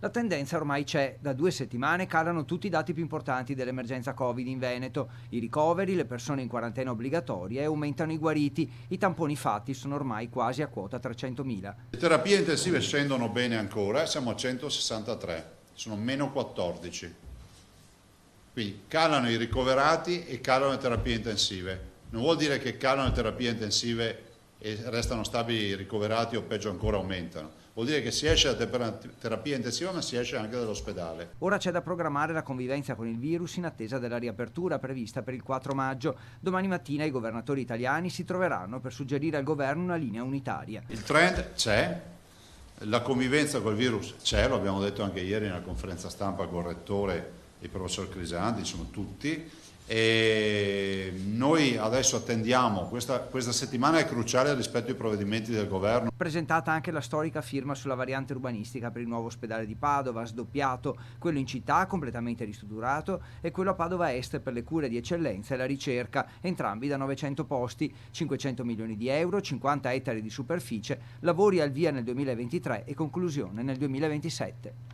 La tendenza ormai c'è, da 2 settimane calano tutti i dati più importanti dell'emergenza Covid in Veneto, i ricoveri, le persone in quarantena obbligatoria e aumentano i guariti, i tamponi fatti sono ormai quasi a quota 300.000. Le terapie intensive scendono bene ancora, siamo a 163, sono meno 14. Quindi calano i ricoverati e calano le terapie intensive. Non vuol dire che calano le terapie intensive e restano stabili i ricoverati o peggio ancora aumentano. Vuol dire che si esce da terapia intensiva ma si esce anche dall'ospedale. Ora c'è da programmare la convivenza con il virus in attesa della riapertura prevista per il 4 maggio. Domani mattina i governatori italiani si troveranno per suggerire al governo una linea unitaria. Il trend c'è, la convivenza col virus c'è, lo abbiamo detto anche ieri nella conferenza stampa con il rettore e il professor Crisanti, sono tutti. E noi adesso attendiamo, questa settimana è cruciale rispetto ai provvedimenti del governo. Presentata anche la storica firma sulla variante urbanistica per il nuovo ospedale di Padova, sdoppiato, quello in città completamente ristrutturato e quello a Padova Est per le cure di eccellenza e la ricerca, entrambi da 900 posti, 500 milioni di euro, 50 ettari di superficie, lavori al via nel 2023 e conclusione nel 2027.